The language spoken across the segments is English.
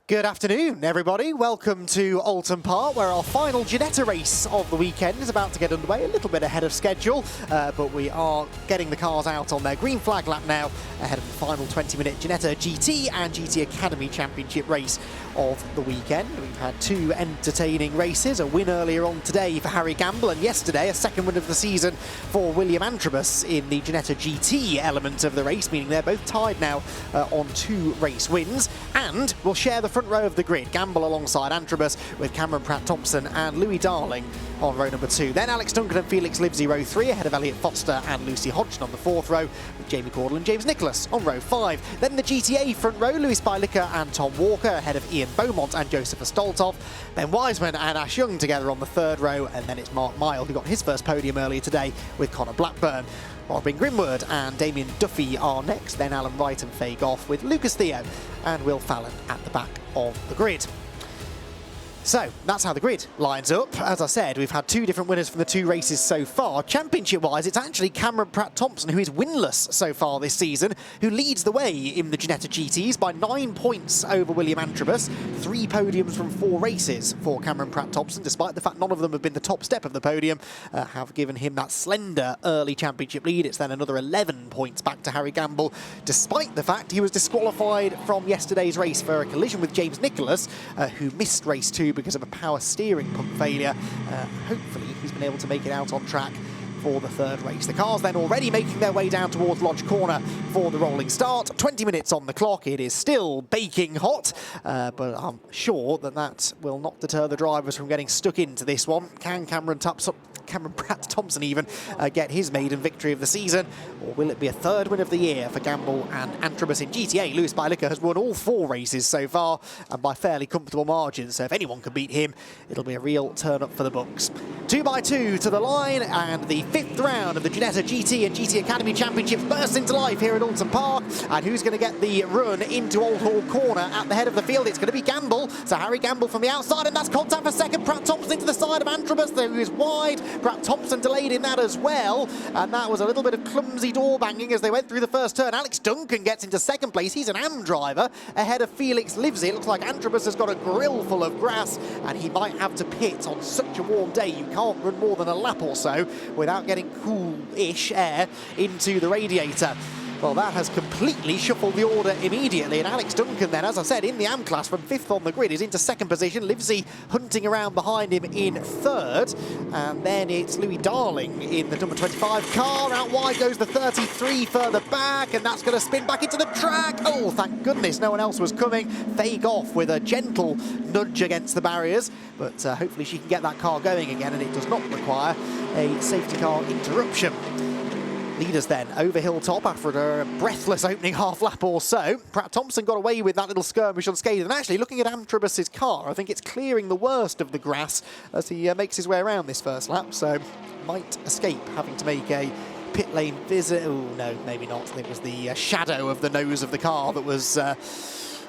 Good afternoon, everybody. Welcome to Oulton Park, where our final Ginetta race of the weekend is about to get underway, a little bit ahead of schedule, but we are getting the cars out on their green flag lap now, ahead of the final 20-minute Ginetta GT and GT Academy Championship race of the weekend. We've had two entertaining races, a win earlier on today for Harry Gamble, and yesterday a second win of the season for William Antrobus in the Ginetta GT element of the race, meaning they're both tied now on 2 race wins, and will share the front row of the grid. Gamble alongside Antrobus with Cameron Pratt-Thompson and Louis Darling on row number 2. Then Alex Duncan and Felix Livesey row 3, ahead of Elliot Foster and Lucy Hodgson on the 4th row, with Jamie Caudle and James Nicholas on row 5. Then the GTA front row, Lewis Bylicker and Tom Walker ahead of Ian Beaumont and Joseph Stoltov. Ben Wiseman and Ash Young together on the 3rd row, and then it's Mark Mild who got his first podium earlier today with Connor Blackburn. Robin Grimwood and Damien Duffy are next, then Alan Wright and Faye Goff with Lucas Theo and Will Fallon at the back of the grid. So that's how the grid lines up. As I said, we've had 2 different winners from the 2 races so far. Championship-wise, it's actually Cameron Pratt-Thompson, who is winless so far this season, who leads the way in the Ginetta GTs by 9 points over William Antrobus. 3 podiums from 4 races for Cameron Pratt-Thompson, despite the fact none of them have been the top step of the podium, have given him that slender early championship lead. It's then another 11 points back to Harry Gamble, despite the fact he was disqualified from yesterday's race for a collision with James Nicholas, who missed race 2 because of a power steering pump failure. Hopefully he's been able to make it out on track for the 3rd race. The cars then already making their way down towards Lodge Corner for the rolling start. 20 minutes on the clock. It is still baking hot, but I'm sure that that will not deter the drivers from getting stuck into this one. Can Cameron Pratt-Thompson even get his maiden victory of the season, or will it be a 3rd win of the year for Gamble and Antrobus in GTA? Lewis Bylicker has won all 4 races so far, and by fairly comfortable margins, so if anyone can beat him, it'll be a real turn-up for the books. 2x2 to the line, and the 5th round of the Ginetta GT and GT Academy Championships bursts into life here at Oulton Park. And who's going to get the run into Old Hall Corner at the head of the field? It's going to be Gamble. So Harry Gamble from the outside, and that's contact for second. Pratt-Thompson into the side of Antrobus, who is wide. Pratt-Thompson delayed in that as well, and that was a little bit of clumsy door banging as they went through the first turn. Alex Duncan gets into 2nd place. He's an AM driver ahead of Felix Livesey. It looks like Antrobus has got a grill full of grass, and he might have to pit on such a warm day. You can't run more than a lap or so without getting cool-ish air into the radiator. Well, that has completely shuffled the order immediately, and Alex Duncan then, as I said, in the AM class from 5th on the grid, is into 2nd position. Livesey hunting around behind him in 3rd, and then it's Louis Darling in the number 25 car. Out wide goes the 33 further back, and that's going to spin back into the track. Oh, thank goodness no one else was coming. Faye Goff with a gentle nudge against the barriers, but hopefully she can get that car going again, and it does not require a safety car interruption. Leaders then over Hilltop after a breathless opening half lap or so. Pratt-Thompson got away with that little skirmish unscathed, and actually looking at Antrobus's car, I think it's clearing the worst of the grass as he makes his way around this first lap, so might escape having to make a pit lane visit. Oh no, maybe not. It was the shadow of the nose of the car that was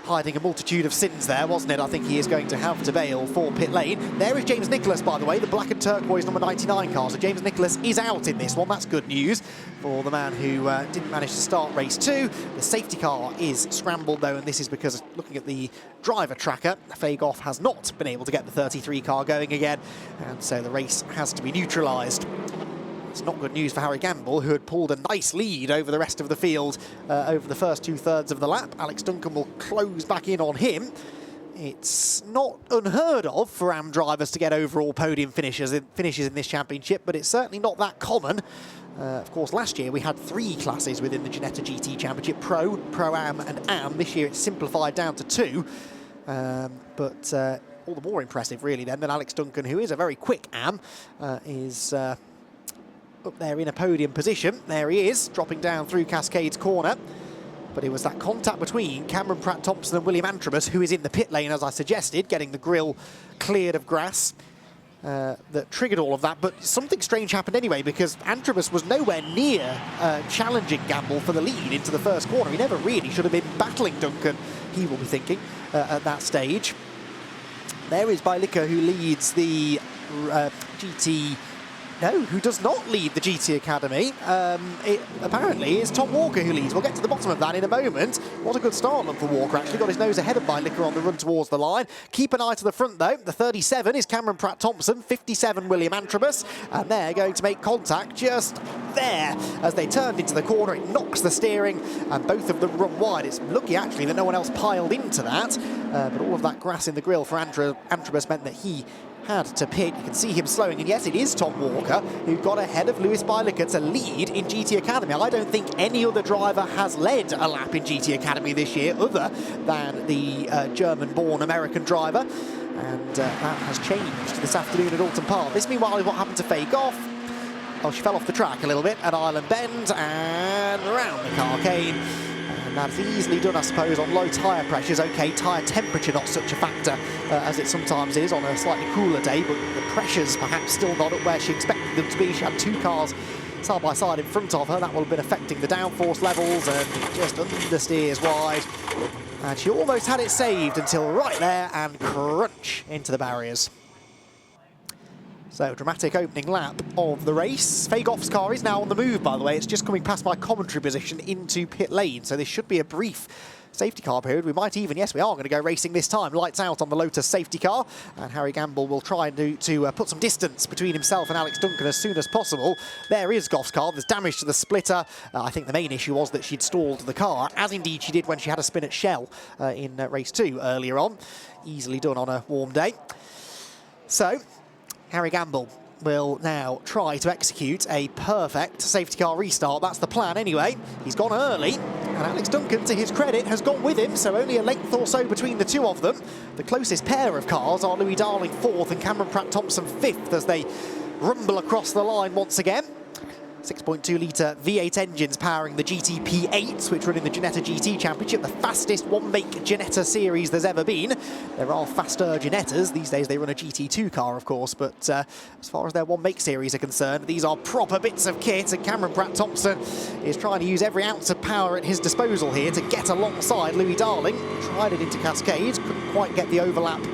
hiding a multitude of sins there, wasn't it? I think he is going to have to bail for pit lane. There is James Nicholas, by the way, the black and turquoise number 99 car. So James Nicholas is out in this one. That's good news for the man who didn't manage to start race 2. The safety car is scrambled, though, and this is because, looking at the driver tracker, Faye Goff has not been able to get the 33 car going again, and so the race has to be neutralised. It's not good news for Harry Gamble, who had pulled a nice lead over the rest of the field over the first 2/3 of the lap. Alex Duncan will close back in on him. It's not unheard of for AM drivers to get overall podium finishes in this championship, but it's certainly not that common. Of course, last year we had 3 classes within the Ginetta GT Championship, Pro, Pro-Am and AM. This year it's simplified down to 2, but all the more impressive really then that Alex Duncan, who is a very quick AM, is up there in a podium position. There he is, dropping down through Cascades Corner. But it was that contact between Cameron Pratt-Thompson and William Antrobus, who is in the pit lane, as I suggested, getting the grille cleared of grass, that triggered all of that. But something strange happened anyway, because Antrobus was nowhere near challenging Gamble for the lead into the first corner. He never really should have been battling Duncan, he will be thinking, at that stage. There is Bylicker, who leads the GT No, who does not lead the GT Academy. It apparently is Tom Walker who leads. We'll get to the bottom of that in a moment. What a good start look for Walker, actually. Got his nose ahead of Bilicka on the run towards the line. Keep an eye to the front, though. The 37 is Cameron Pratt-Thompson, 57 William Antrobus, and they're going to make contact just there. As they turned into the corner, it knocks the steering, and both of them run wide. It's lucky, actually, that no one else piled into that, but all of that grass in the grill for Antrobus meant that he had to pit. You can see him slowing, and yes, it is Tom Walker who got ahead of Lewis Bilicka to lead in GT Academy. I don't think any other driver has led a lap in GT Academy this year other than the German-born American driver, and that has changed this afternoon at Oulton Park. This, meanwhile, is what happened to Faye Goff. Oh, she fell off the track a little bit at Island Bend, and round the car came. And that's easily done, I suppose, on low tyre pressures. OK, tyre temperature not such a factor as it sometimes is on a slightly cooler day, but the pressures perhaps still not at where she expected them to be. She had two cars side by side in front of her. That will have been affecting the downforce levels, and it just understeers wide. And she almost had it saved until right there, and crunch into the barriers. So, dramatic opening lap of the race. Faye Goff's car is now on the move, by the way. It's just coming past my commentary position into pit lane, so this should be a brief safety car period. We might even, yes, we are going to go racing this time. Lights out on the Lotus safety car, and Harry Gamble will try and to put some distance between himself and Alex Duncan as soon as possible. There is Goff's car. There's damage to the splitter. I think the main issue was that she'd stalled the car, as indeed she did when she had a spin at Shell in race 2 earlier on. Easily done on a warm day. So, Harry Gamble will now try to execute a perfect safety car restart. That's the plan anyway. He's gone early, and Alex Duncan, to his credit, has gone with him, so only a length or so between the two of them. The closest pair of cars are Louis Darling 4th and Cameron Pratt-Thompson 5th as they rumble across the line once again. 6.2-litre V8 engines powering the GTP8s, which run in the Ginetta GT Championship, the fastest one-make Ginetta series there's ever been. There are faster Ginettas. These days they run a GT2 car, of course, but as far as their one-make series are concerned, these are proper bits of kit, and Cameron Pratt-Thompson is trying to use every ounce of power at his disposal here to get alongside Louis Darling. Tried it into Cascade, couldn't quite get the overlap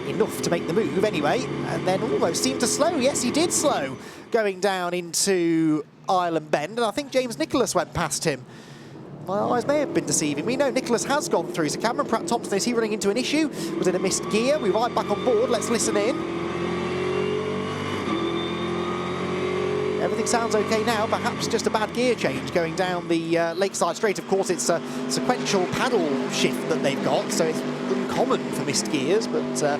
enough to make the move anyway, and then almost seemed to slow. Yes, he did slow, going down into Island Bend, and I think James Nicholas went past him. My eyes may have been deceiving me. No, Nicholas has gone through. So Cameron Pratt-Thompson, is he running into an issue? Was it a missed gear? We're right back on board. Let's listen in. Everything sounds okay now. Perhaps just a bad gear change going down the Lakeside Straight. Of course, it's a sequential paddle shift that they've got, so it's uncommon for missed gears, but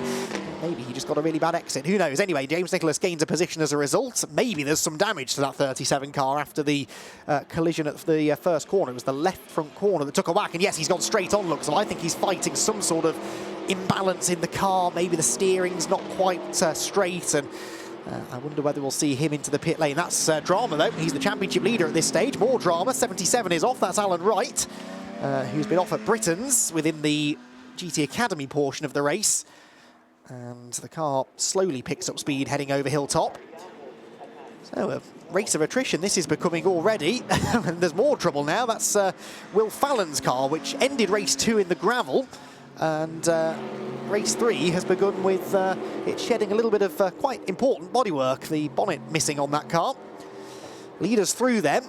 maybe he just got a really bad exit. Who knows? Anyway, James Nicholas gains a position as a result. Maybe there's some damage to that 37 car after the collision at the first corner. It was the left front corner that took a whack. And yes, he's gone straight on, looks. So I think he's fighting some sort of imbalance in the car. Maybe the steering's not quite straight. And I wonder whether we'll see him into the pit lane. That's drama, though. He's the championship leader at this stage. More drama. 77 is off. That's Alan Wright, who's been off at Britain's within the GT Academy portion of the race. And the car slowly picks up speed heading over Hilltop. So a race of attrition this is becoming already. And there's more trouble now. That's Will Fallon's car, which ended race 2 in the gravel. And race 3 has begun with it shedding a little bit of quite important bodywork. The bonnet missing on that car. Leaders through them.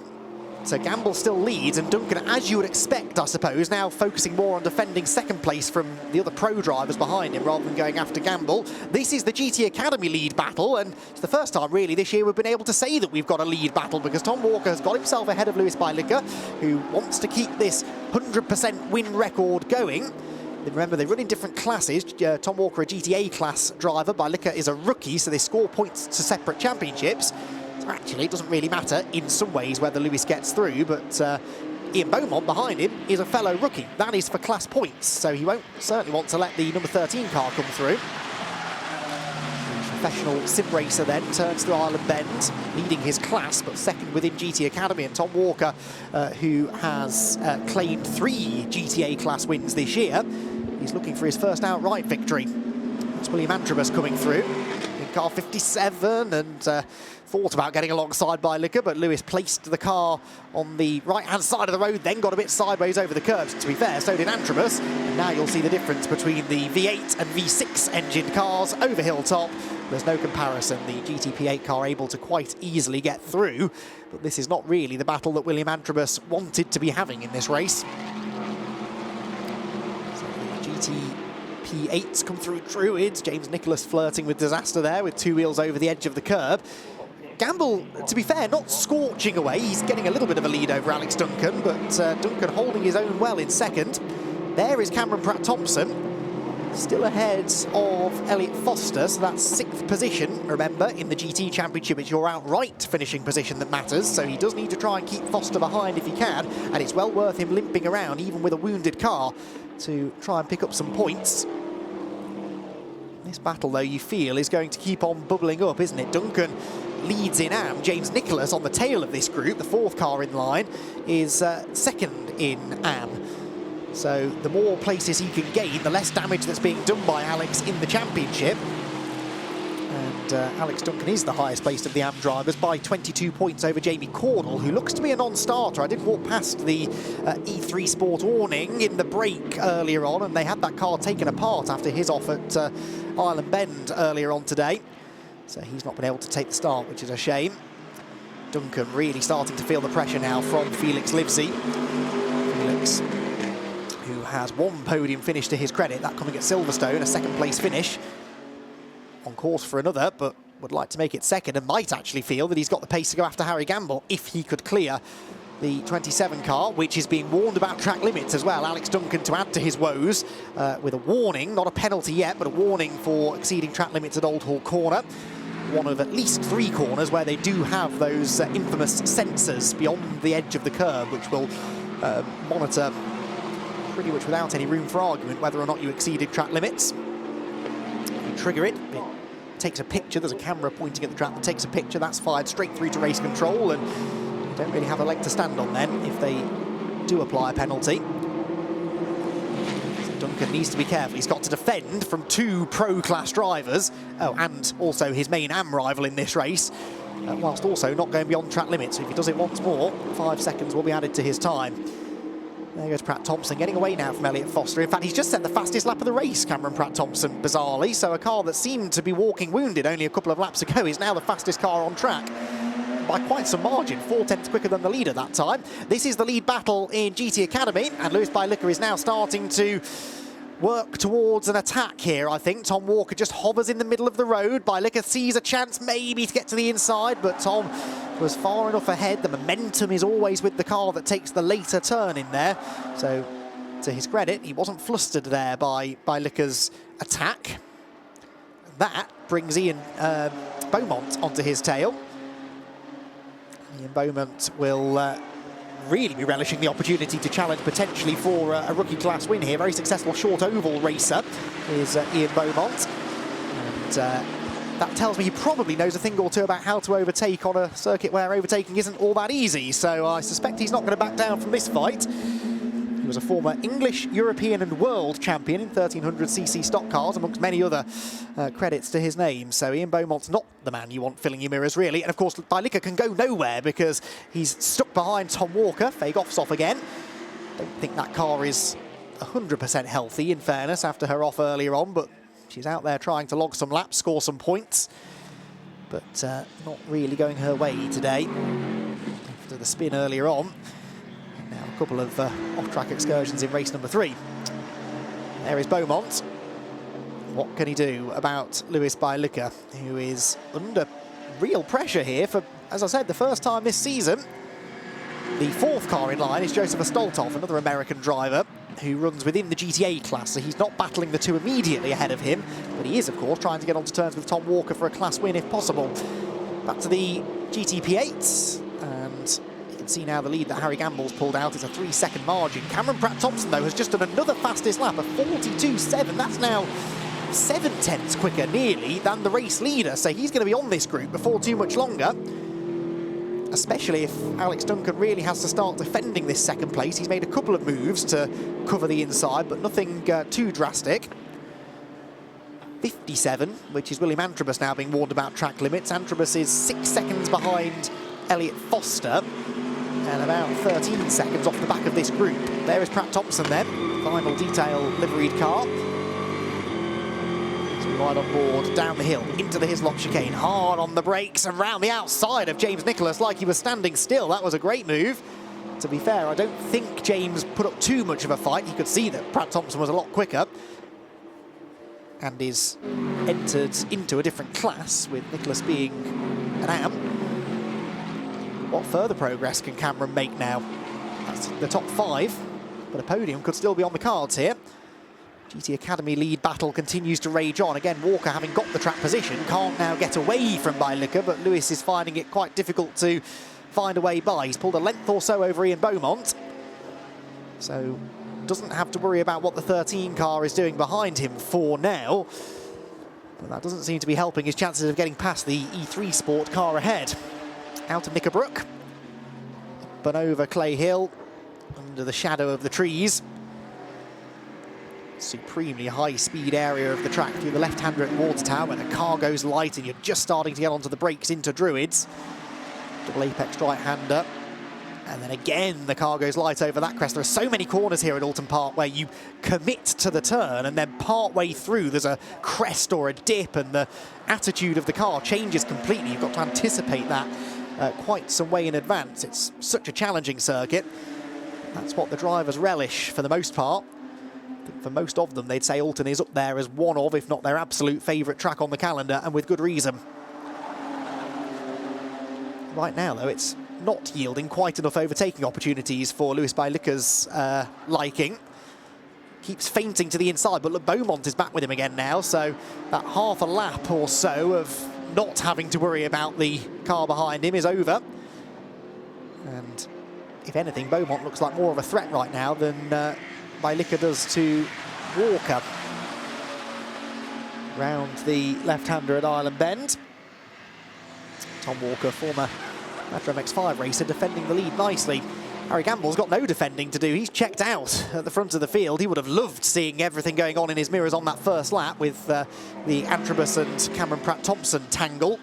So Gamble still leads, and Duncan, as you would expect, I suppose, now focusing more on defending second place from the other pro drivers behind him rather than going after Gamble. This is the GT Academy lead battle, and it's the first time really this year we've been able to say that we've got a lead battle, because Tom Walker has got himself ahead of Lewis Bilicka, who wants to keep this 100% win record going. Remember, they run in different classes. Tom Walker, a GTA class driver. Bilicka is a rookie, so they score points to separate championships. Actually, it doesn't really matter in some ways whether Lewis gets through, but Ian Beaumont behind him is a fellow rookie. That is for class points, so he won't certainly want to let the number 13 car come through. The professional sim racer then turns through Island Bend, leading his class, but second within GT Academy. And Tom Walker, who has claimed 3 GTA class wins this year, he's looking for his first outright victory. It's William Antrobus coming through. car 57, and thought about getting alongside by Licker, but Lewis placed the car on the right-hand side of the road, then got a bit sideways over the curves. To be fair, so did Antrobus. And now you'll see the difference between the V8 and V6 engine cars over Hilltop. There's no comparison. The GTP8 car able to quite easily get through, but this is not really the battle that William Antrobus wanted to be having in this race. So the GTP8s come through Druids. James Nicholas flirting with disaster there with two wheels over the edge of the curb. Gamble, to be fair, not scorching away. He's getting a little bit of a lead over Alex Duncan, but Duncan holding his own well in second. There is Cameron Pratt-Thompson, still ahead of Elliot Foster, so that's 6th position. Remember, in the GT Championship, it's your outright finishing position that matters, so he does need to try and keep Foster behind if he can, and it's well worth him limping around, even with a wounded car, to try and pick up some points. This battle, though, you feel, is going to keep on bubbling up, isn't it? Duncan leads in AM. James Nicholas on the tail of this group, the 4th car in line, is 2nd in AM. So the more places he can gain, the less damage that's being done by Alex in the championship. And Alex Duncan is the highest placed of the AM drivers by 22 points over Jamie Cordell, who looks to be a non-starter. I did walk past the E3 Sport awning in the break earlier on, and they had that car taken apart after his off at Island Bend earlier on today. So he's not been able to take the start, which is a shame. Duncan really starting to feel the pressure now from Felix Livesey. Felix, who has one podium finish to his credit, that coming at Silverstone, a 2nd place finish. On course for another, but would like to make it 2nd, and might actually feel that he's got the pace to go after Harry Gamble if he could clear the 27 car, which is being warned about track limits as well. Alex Duncan to add to his woes with a warning, not a penalty yet, but a warning for exceeding track limits at Old Hall Corner. One of at least 3 corners where they do have those infamous sensors beyond the edge of the curb, which will monitor pretty much without any room for argument whether or not you exceeded track limits. You trigger it, it takes a picture. There's a camera pointing at the track that takes a picture. That's fired straight through to race control, and you don't really have a leg to stand on then if they do apply a penalty. Duncan needs to be careful. He's got to defend from 2 pro-class drivers, and also his main AM rival in this race, whilst also not going beyond track limits. So if he does it once more, 5 seconds will be added to his time. There goes Pratt-Thompson, getting away now from Elliot Foster. In fact, he's just set the fastest lap of the race, Cameron Pratt-Thompson, bizarrely. So a car that seemed to be walking wounded only a couple of laps ago is now the fastest car on track, by quite some margin, 4 tenths quicker than the leader that time. This is the lead battle in GT Academy, and Lewis by Licker is now starting to work towards an attack here, I think. Tom Walker just hovers in the middle of the road. By Licker sees a chance maybe to get to the inside, but Tom was far enough ahead. The momentum is always with the car that takes the later turn in there. So, to his credit, he wasn't flustered there by Licker's attack. That brings Ian Beaumont onto his tail. Ian Beaumont will really be relishing the opportunity to challenge potentially for a rookie class win here. Very successful short oval racer is Ian Beaumont, and that tells me he probably knows a thing or two about how to overtake on a circuit where overtaking isn't all that easy, so I suspect he's not going to back down from this fight. He was a former English, European and World Champion in 1300cc stock cars, amongst many other credits to his name. So Ian Beaumont's not the man you want filling your mirrors, really. And of course, By Licker can go nowhere because he's stuck behind Tom Walker. Fagoff's off again. Don't think that car is 100% healthy, in fairness, after her off earlier on, but she's out there trying to log some laps, score some points, but not really going her way today after the spin earlier on. Now a couple of off-track excursions in race number 3. There is Beaumont. What can he do about Lewis by Licker, who is under real pressure here for, as I said, the first time this season. The 4th car in line is Joseph Stoltoff, another American driver who runs within the GTA class, so he's not battling the 2 immediately ahead of him, but he is, of course, trying to get onto terms with Tom Walker for a class win if possible. Back to the GTP8s, and you can see now the lead that Harry Gamble's pulled out is a 3-second margin. Cameron Pratt-Thompson, though, has just done another fastest lap, a 42.7. That's now 7 tenths quicker, nearly, than the race leader, so he's going to be on this group before too much longer, especially if Alex Duncan really has to start defending this 2nd place. He's made a couple of moves to cover the inside, but nothing too drastic. 57, which is William Antrobus now being warned about track limits. Antrobus is 6 seconds behind Elliot Foster and about 13 seconds off the back of this group. There is Pratt Thompson then, final detail liveried car. As we ride on board down the hill into the Hislop chicane, hard on the brakes and round the outside of James Nicholas like he was standing still. That was a great move. To be fair, I don't think James put up too much of a fight. He could see that Pratt Thompson was a lot quicker and is entered into a different class, with Nicholas being an AM. What further progress can Cameron make now? That's the top 5, but a podium could still be on the cards here. GT Academy lead battle continues to rage on. Again, Walker, having got the track position, can't now get away from Beilicke, but Lewis is finding it quite difficult to find a way by. He's pulled a length or so over Ian Beaumont, so doesn't have to worry about what the 13 car is doing behind him for now. But that doesn't seem to be helping his chances of getting past the E3 Sport car ahead. Out of Knickerbrook, up and over Clay Hill, under the shadow of the trees. Supremely high-speed area of the track through the left-hander at Watertown, when the car goes light and you're just starting to get onto the brakes into Druids. Double apex right-hander. And then again, the car goes light over that crest. There are so many corners here at Oulton Park where you commit to the turn and then part-way through there's a crest or a dip and the attitude of the car changes completely. You've got to anticipate that quite some way in advance. It's such a challenging circuit. That's what the drivers relish for the most part. I think for most of them, they'd say Oulton is up there as one of, if not their absolute favourite track on the calendar, and with good reason. Right now, though, it's not yielding quite enough overtaking opportunities for Lewis Beilicke's liking. Keeps feinting to the inside, but look, Beaumont is back with him again now, so that half a lap or so of not having to worry about the car behind him is over. And if anything, Beaumont looks like more of a threat right now than Beilicke does to Walker. Round the left-hander at Island Bend. Tom Walker, former Metro MX-5 racer, defending the lead nicely. Harry Gamble's got no defending to do. He's checked out at the front of the field. He would have loved seeing everything going on in his mirrors on that first lap with the Antrobus and Cameron Pratt-Thompson tangle,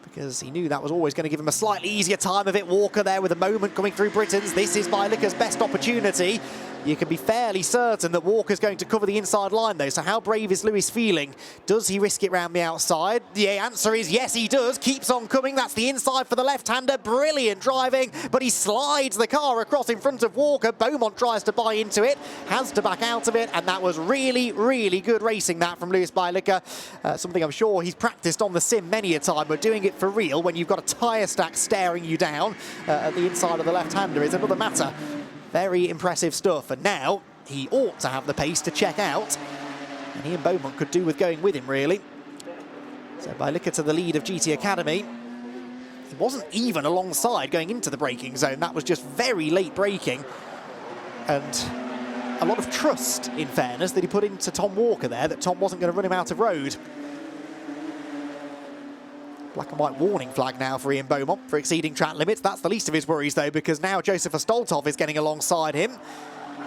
because he knew that was always going to give him a slightly easier time of it. Walker there with a moment coming through Britain's. This is Beilicke's best opportunity. You can be fairly certain that Walker's going to cover the inside line, though. So how brave is Lewis feeling? Does he risk it round the outside? The answer is yes, he does. Keeps on coming. That's the inside for the left-hander. Brilliant driving, but he slides the car across in front of Walker. Beaumont tries to buy into it, has to back out of it, and that was really, really good racing, that, from Lewis Beilicke. Something I'm sure he's practiced on the sim many a time, but doing it for real when you've got a tyre stack staring you down at the inside of the left-hander is another matter. Very impressive stuff, and now he ought to have the pace to check out, and Ian Beaumont could do with going with him, really. So Beilicke to the lead of GT Academy. He wasn't even alongside going into the braking zone. That was just very late braking, and a lot of trust, in fairness, that he put into Tom Walker there, that Tom wasn't going to run him out of road. Black and white warning flag now for Ian Beaumont for exceeding track limits. That's the least of his worries, though, because now Joseph Ostoltov is getting alongside him.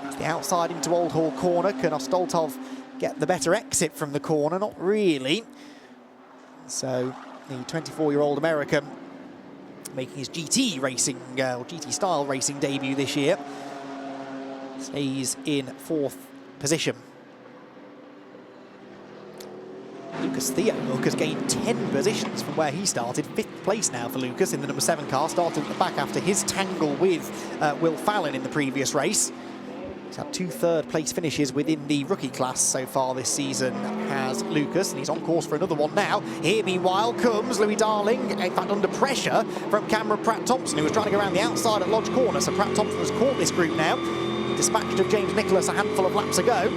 It's the outside into Old Hall corner. Can Ostoltov get the better exit from the corner? Not really. So the 24-year-old American making his GT racing, or GT style racing debut this year, stays in 4th position. Lucas Theodore has gained 10 positions from where he started. 5th place now for Lucas in the number 7 car, started at the back after his tangle with Will Fallon in the previous race. He's had 2 third-place finishes within the rookie class so far this season, has Lucas, and he's on course for another one now. Here, meanwhile, comes Louis Darling, in fact, under pressure from Cameron Pratt-Thompson, who was trying to go around the outside at Lodge Corner. So Pratt-Thompson has caught this group now, dispatched of James Nicholas a handful of laps ago.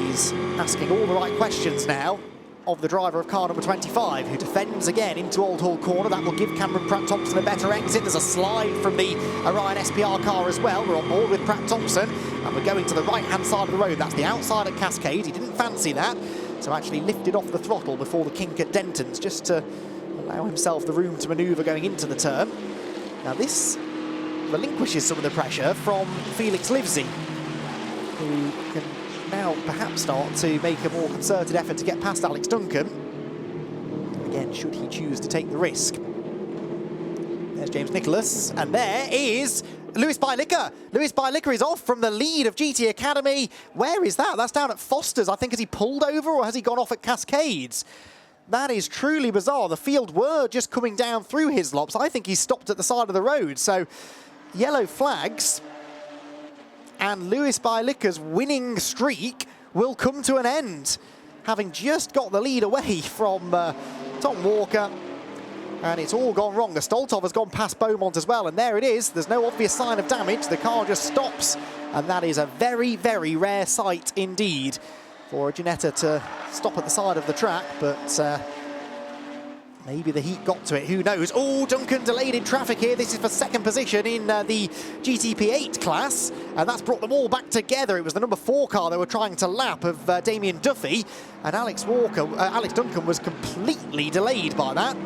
He's asking all the right questions now of the driver of car number 25, who defends again into Old Hall corner. That will give Cameron Pratt-Thompson a better exit. There's a slide from the Orion SPR car as well. We're on board with Pratt-Thompson, and we're going to the right-hand side of the road. That's the outside at Cascade. He didn't fancy that, so actually lifted off the throttle before the kink at Denton's, just to allow himself the room to manoeuvre going into the turn. Now this relinquishes some of the pressure from Felix Livesey, who can now perhaps start to make a more concerted effort to get past Alex Duncan. Again, should he choose to take the risk. There's James Nicholas, and there is Lewis Bylicker. Lewis Bylicker is off from the lead of GT Academy. Where is that? That's down at Foster's. I think, has he pulled over or has he gone off at Cascades? That is truly bizarre. The field were just coming down through Hislop's. I think he's stopped at the side of the road. So, yellow flags. And Lewis Bylicker's winning streak will come to an end, having just got the lead away from Tom Walker. And it's all gone wrong. The Stoltov has gone past Beaumont as well, and there it is. There's no obvious sign of damage. The car just stops, and that is a very, very rare sight indeed for Ginetta to stop at the side of the track, but maybe the heat got to it, who knows. Oh, Duncan delayed in traffic here. This is for second position in the GTP8 class, and that's brought them all back together. It was the number 4 car they were trying to lap of Damien Duffy, and Alex Duncan was completely delayed by that.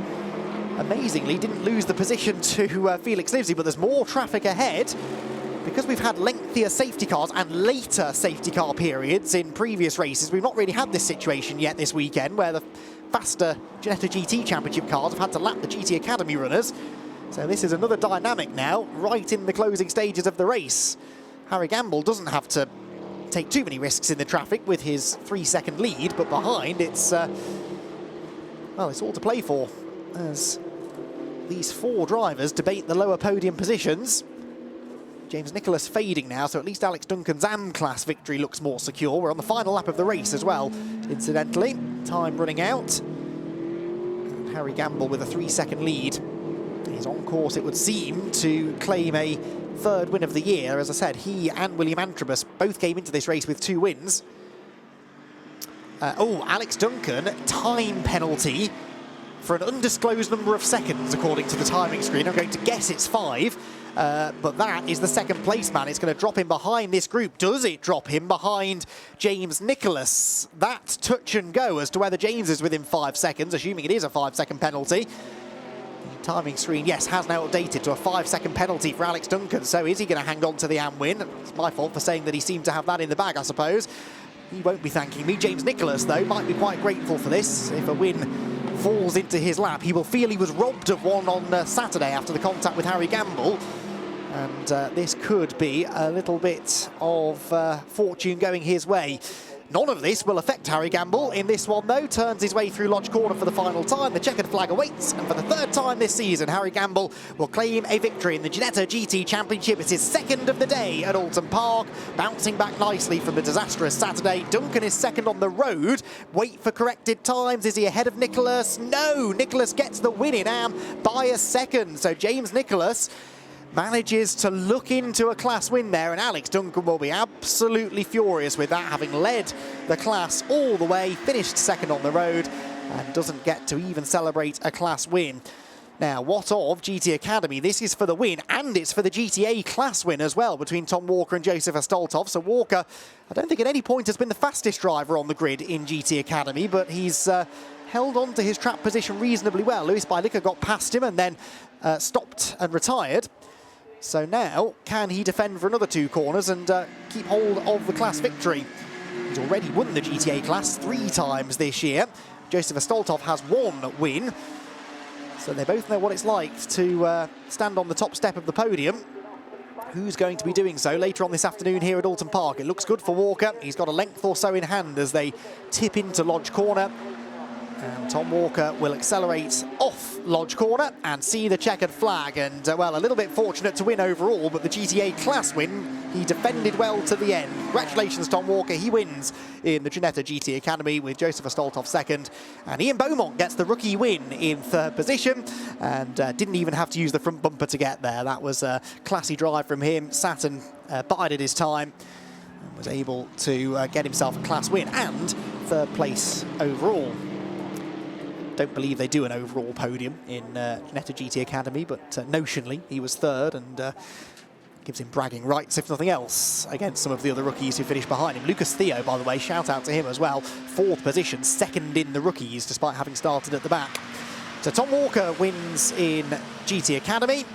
Amazingly, didn't lose the position to Felix Livesey, but there's more traffic ahead. Because we've had lengthier safety cars and later safety car periods in previous races, we've not really had this situation yet this weekend, where the faster Ginetta GT Championship cars have had to lap the GT Academy runners. So this is another dynamic now, right in the closing stages of the race. Harry Gamble doesn't have to take too many risks in the traffic with his 3-second lead, but behind it's, well, it's all to play for as these 4 drivers debate the lower podium positions. James Nicholas fading now, so at least Alex Duncan's AM-class victory looks more secure. We're on the final lap of the race as well, incidentally. Time running out. And Harry Gamble with a 3-second lead. He's on course, it would seem, to claim a 3rd win of the year. As I said, he and William Antrobus both came into this race with 2 wins. Alex Duncan, time penalty for an undisclosed number of seconds, according to the timing screen. I'm going to guess it's 5. But that is the second place man. It's going to drop him behind this group. Does it drop him behind James Nicholas? That's touch and go as to whether James is within 5 seconds, assuming it is a 5-second penalty. The timing screen, yes, has now updated to a 5-second penalty for Alex Duncan. So is he going to hang on to the AM win? It's my fault for saying that he seemed to have that in the bag, I suppose. He won't be thanking me. James Nicholas, though, might be quite grateful for this. If a win falls into his lap, he will feel he was robbed of one on Saturday after the contact with Harry Gamble. And this could be a little bit of fortune going his way. None of this will affect Harry Gamble in this one, though. Turns his way through Lodge Corner for the final time. The checkered flag awaits, and for the 3rd time this season, Harry Gamble will claim a victory in the Ginetta GT Championship. It's his 2nd of the day at Oulton Park, bouncing back nicely from the disastrous Saturday. Duncan is 2nd on the road. Wait for corrected times. Is he ahead of Nicholas? No, Nicholas gets the win in AM by a 2nd. So James Nicholas manages to look into a class win there, and Alex Duncan will be absolutely furious with that, having led the class all the way, finished 2nd on the road, and doesn't get to even celebrate a class win. Now, what of GT Academy? This is for the win, and it's for the GTA class win as well, between Tom Walker and Joseph Stoltov. So Walker, I don't think at any point has been the fastest driver on the grid in GT Academy, but he's held on to his track position reasonably well. Lewis Bylicker got past him and then stopped and retired. So now, can he defend for another 2 corners and keep hold of the class victory? He's already won the GTA class 3 times this year. Joseph Stoltov has 1 win. So they both know what it's like to stand on the top step of the podium. Who's going to be doing so later on this afternoon here at Oulton Park? It looks good for Walker. He's got a length or so in hand as they tip into Lodge Corner. And Tom Walker will accelerate off Lodge Corner and see the checkered flag. And, well, a little bit fortunate to win overall, but the GTA class win, he defended well to the end. Congratulations, Tom Walker. He wins in the Ginetta GT Academy with Joseph Stoltov 2nd. And Ian Beaumont gets the rookie win in 3rd position and didn't even have to use the front bumper to get there. That was a classy drive from him. Sat and bided his time and was able to get himself a class win and 3rd place overall. Don't believe they do an overall podium in Ginetta GT Academy, but notionally he was 3rd and gives him bragging rights, if nothing else, against some of the other rookies who finished behind him. Lucas Theo, by the way, shout out to him as well. 4th position, 2nd in the rookies, despite having started at the back. So Tom Walker wins in GT Academy.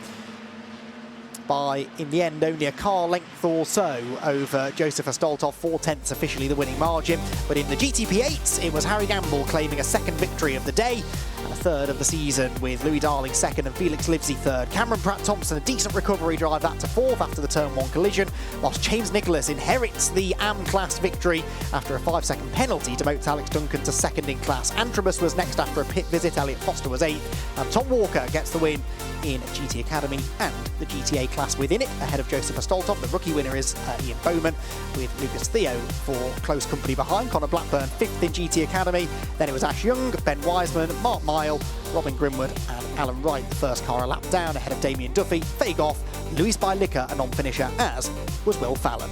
by, in the end, only a car length or so over Joseph Astoltov, 4/10 officially the winning margin. But in the GTP8s, it was Harry Gamble claiming a second victory of the day and a third of the season, with Louis Darling second and Felix Livesey third. Cameron Pratt-Thompson, a decent recovery drive that to fourth after the turn 1 collision, whilst James Nicholas inherits the AM class victory after a 5-second penalty demotes Alex Duncan to second in class. Antrobus was next after a pit visit, Elliot Foster was 8th, and Tom Walker gets the win in GT Academy and the GTA class within it, ahead of Joseph Astoltov. The rookie winner is Ian Bowman, with Lucas Theo for close company behind. Connor Blackburn 5th in GT Academy. Then it was Ash Young, Ben Wiseman, Mark Mile, Robin Grimwood and Alan Wright, the first car a lap down, ahead of Damien Duffy, Fagoff, Louis Bailicker, a non-finisher, as was Will Fallon.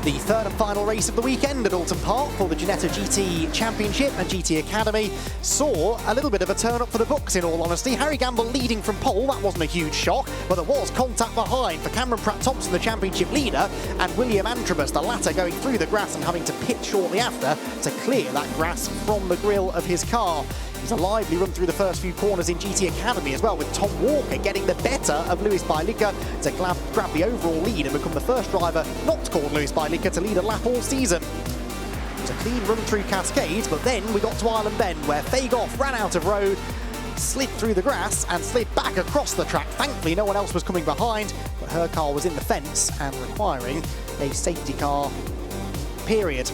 The third and final race of the weekend at Oulton Park for the Ginetta GT Championship and GT Academy saw a little bit of a turn up for the books, in all honesty. Harry Gamble leading from pole, that wasn't a huge shock, but there was contact behind for Cameron Pratt-Thompson, the championship leader, and William Antrobus, the latter, going through the grass and having to pit shortly after to clear that grass from the grille of his car. It was a lively run through the first few corners in GT Academy as well, with Tom Walker getting the better of Louis Bailicker to grab the overall lead and become the first driver not called Louis Bailicker to lead a lap all season. It was a clean run through Cascades, but then we got to Island Bend, where Fagoff ran out of road, slid through the grass and slid back across the track. Thankfully no one else was coming behind, but her car was in the fence and requiring a safety car period.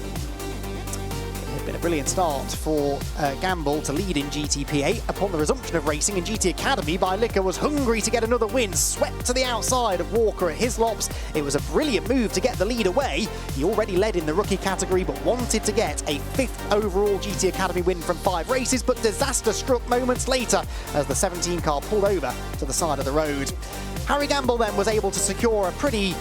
Been a brilliant start for Gamble to lead in GTP8. Upon the resumption of racing in GT Academy, Bailicker was hungry to get another win, swept to the outside of Walker at Hislops. It was a brilliant move to get the lead away. He already led in the rookie category, but wanted to get a 5th overall GT Academy win from 5 races, but disaster struck moments later as the 17 car pulled over to the side of the road. Harry Gamble then was able to secure a pretty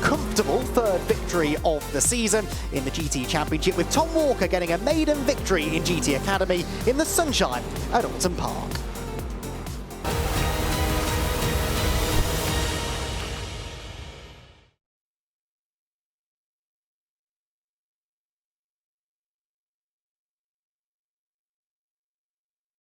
comfortable third victory of the season in the GT Championship, with Tom Walker getting a maiden victory in GT Academy in the sunshine at Oulton Park.